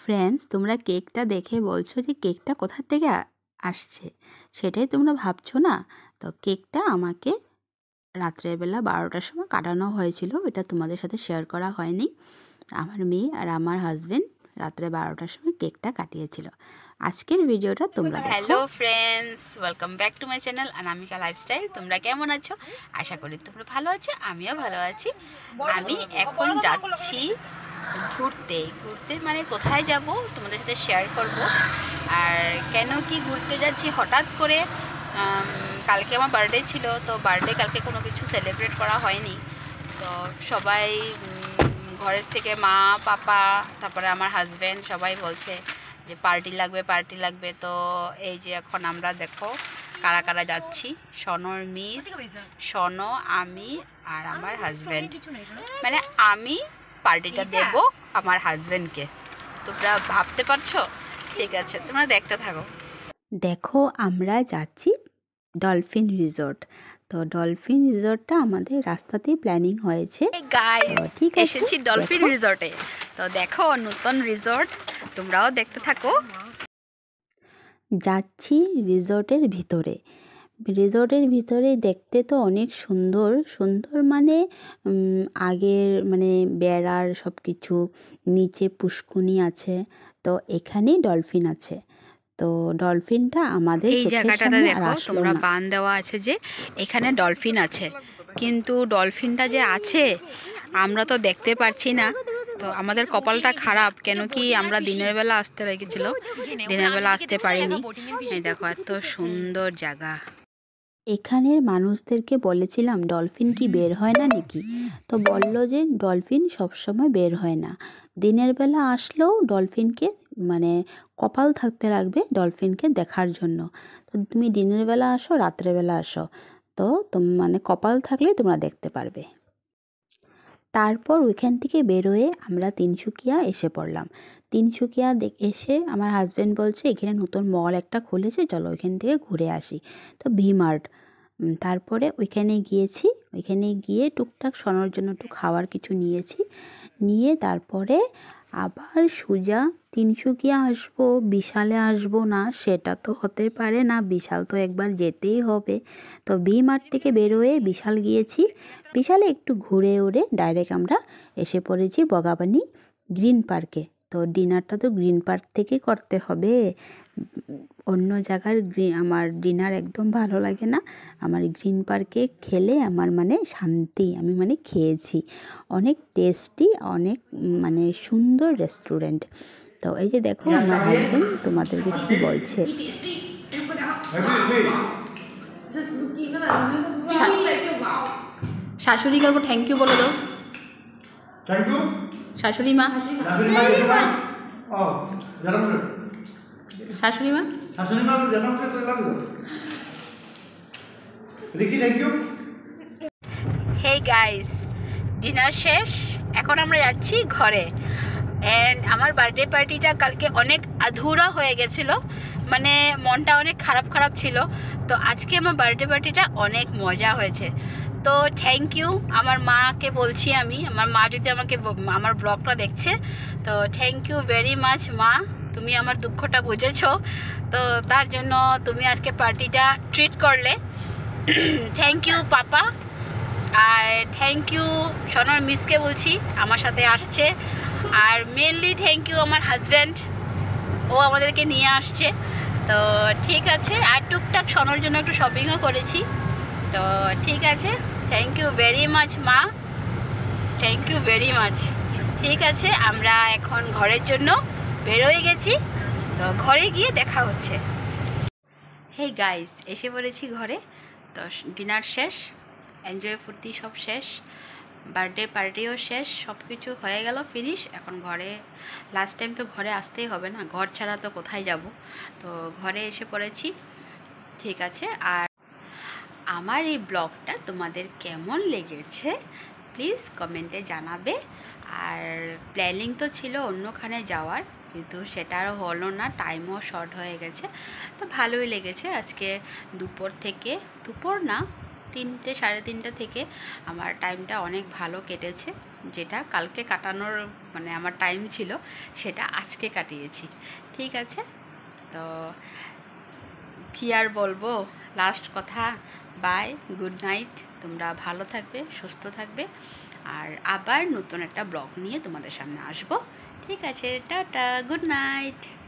Friends, তোমরা কেকটা দেখে বলছো যে কেকটা কোথা থেকে আসছে, সেটাই তোমরা ভাবছো না? তো কেকটা আমাকে রাত্রের বেলা 12টার সময় কাটানো হয়েছিল, এটা তোমাদের সাথে শেয়ার করা হয়নি। আমার মেয়ে আর আমার হাজবেন্ড রাত্রে 12টার সময় কেকটা কাটিয়েছিল। আজকের ভিডিওটা তোমরা দেখো। Hello friends, welcome back to my channel Anamika lifestyle. তোমরা কেমন আছো? আশা করি তোমরা ভালো আছো, আমিও ভালো আছি। আমি এখন যাচ্ছি ঘুরতে ঘুরতে মানে কোথায় যাব তোমাদের সাথে শেয়ার করব। আর কেন কি ঘুরতে যাচ্ছি হঠাৎ করে, কালকে আমার বার্থডে ছিল, তো বার্থডে কালকে কোনো কিছু সেলিব্রেট করা হয়নি। তো সবাই ঘরের থেকে মা পাপা তারপরে আমার হাজব্যান্ড সবাই বলছে যে পার্টি লাগবে। তো এই যে এখন আমরা দেখো কারা কারা যাচ্ছি। সনোর মিস, সনো, আমি আর আমার হাজব্যান্ড, মানে আমি পার্টিটা দেব আমার হাজব্যান্ডকে। তোমরা ভাবতে পারছো? ঠিক আছে, তোমরা দেখতে থাকো। দেখো আমরা যাচ্ছি ডলফিন রিসর্ট। তো ডলফিন রিসর্টটা আমাদের রাস্তাতেই প্ল্যানিং হয়েছে। গাইস, ঠিক আছে, এসেছি ডলফিন রিসর্টে। তো দেখো নতুন রিসর্ট, তোমরাও দেখতে থাকো। যাচ্ছি রিসর্টের ভিতরে। রিসর্টের ভিতরে দেখতে তো অনেক সুন্দর সুন্দর, মানে আগের মানে বেড়ার সব কিছু, নিচে পুষ্কুনি আছে, তো এখানেই ডলফিন আছে। তো ডলফিনটা আমাদের এই জায়গাটাতে দেখো তোমরা বান দেওয়া আছে যে এখানে ডলফিন আছে, কিন্তু ডলফিনটা যে আছে আমরা তো দেখতে পারছি না। তো আমাদের কপালটা খারাপ, কেন কি আমরা দিনের বেলা আসতে লেগেছিল, দিনের বেলা আসতে পারিনি। এই দেখো এত সুন্দর জায়গা। এখানের মানুষদেরকে বলেছিলাম ডলফিন কি বের হয় না নাকি, তো বলল যে ডলফিন সবসময় বের হয় না, দিনের বেলা আসলেও ডলফিনকে মানে কপাল থাকতে লাগবে ডলফিনকে দেখার জন্য। তো তুমি দিনের বেলা আসো রাত্রেবেলা আসো, তো মানে কপাল থাকলে তোমরা দেখতে পারবে। তারপর ওইখান থেকে বেরোয়ে আমরা তিনসুকিয়া এসে পড়লাম। তিনসুকিয়া এসে আমার হাজব্যান্ড বলছে এখানে নতুন মল একটা খুলেছে, চলো ওইখান থেকে ঘুরে আসি। তো ভি-মার্ট, তারপরে ওইখানে গিয়েছি। ওইখানে গিয়ে টুকটাক শোনার জন্য একটু খাওয়ার কিছু নিয়েছি, নিয়ে তারপরে আবার সোজা তিনসুকিয়া আসবো, বিশালে আসবো না সেটা তো হতে পারে না, বিশাল তো একবার যেতেই হবে। তো ভি-মার্ট থেকে বেরোয়ে বিশাল গিয়েছি। বিশালে একটু ঘুরে ওড়ে ডাইরেক্ট আমরা এসে পড়েছি বগাবানি গ্রিন পার্কে। তো ডিনারটা তো গ্রিন পার্ক থেকে করতে হবে, অন্য জায়গার আমার ডিনার একদম ভালো লাগে না। আমার গ্রিন পার্কে খেলে আমার মানে শান্তি, আমি মানে খেয়েছি, অনেক টেস্টি, অনেক মানে সুন্দর রেস্টুরেন্ট। তো এই যে দেখো আমার হাজবেন্ড তোমাদেরকে কী বলছে। শাশুড়ি কাউকে থ্যাংক ইউ বলে দাও। থ্যাংক ইউ শাশুড়ি মা, শাশুড়ি মা শাশুড়ি মা, শাশুড়ি মা Ricky thank you. Hey guys, dinner শেষ, এখন আমরা যাচ্ছি ঘরে। অ্যান্ড আমার বার্থডে পার্টিটা কালকে অনেক আধুরা হয়ে গেছিলো, মানে মনটা অনেক খারাপ ছিল। তো আজকে আমার বার্থডে পার্টিটা অনেক মজা হয়েছে। তো থ্যাংক ইউ আমার মাকে বলছি আমি, আমার মা যদি আমাকে আমার ব্লগটা দেখছে, তো থ্যাংক ইউ ভেরি মাচ মা, তুমি আমার দুঃখটা বুঝেছো। তো তার জন্য তুমি আজকে পার্টিটা ট্রিট করলে। থ্যাংক ইউ পাপা, আর থ্যাংক ইউ সোনার মিসকে বলছি আমার সাথে আসছে। আর মেনলি থ্যাংক ইউ আমার হাজব্যান্ড, ও আমাদেরকে নিয়ে আসছে। তো ঠিক আছে, আর টুকটাক সোনার জন্য একটু শপিংও করেছি। তো ঠিক আছে, থ্যাংক ইউ ভেরি মাচ মা, থ্যাংক ইউ ভেরি মাচ। ঠিক আছে, আমরা এখন ঘরের জন্য বেরোয় গেছি, তো ঘরে গিয়ে দেখা হচ্ছে। হেই গাইস, এসে পড়েছি ঘরে। তো ডিনার শেষ, এনজয় ফুর্তি সব শেষ, বার্থডে পার্টিও শেষ, সব কিছু হয়ে গেল ফিনিশ। এখন ঘরে, লাস্ট টাইম তো ঘরে আসতেই হবে না, ঘর ছাড়া তো কোথায় যাব। তো ঘরে এসে পড়েছি। ঠিক আছে, আর আমার এই ব্লগটা তোমাদের কেমন লেগেছে প্লিজ কমেন্টে জানাবে। আর প্ল্যানিং তো ছিল অন্যখানে যাওয়ার, কিন্তু সেটা আর হলো না, টাইমও শর্ট হয়ে গেছে। তো ভালোই লেগেছে আজকে দুপুর থেকে, দুপুর না 3টে সাড়ে 3টে থেকে আমার টাইমটা অনেক ভালো কেটেছে। যেটা কালকে কাটানোর মানে আমার টাইম ছিল সেটা আজকে কাটিয়েছি। ঠিক আছে, তো কী আর বলবো, লাস্ট কথা, বাই, গুড নাইট। তোমরা ভালো থাকবে, সুস্থ থাকবে, আর আবার নতুন একটা ব্লগ নিয়ে তোমাদের সামনে আসবো। ঠিক আছে, টাটা, গুড নাইট।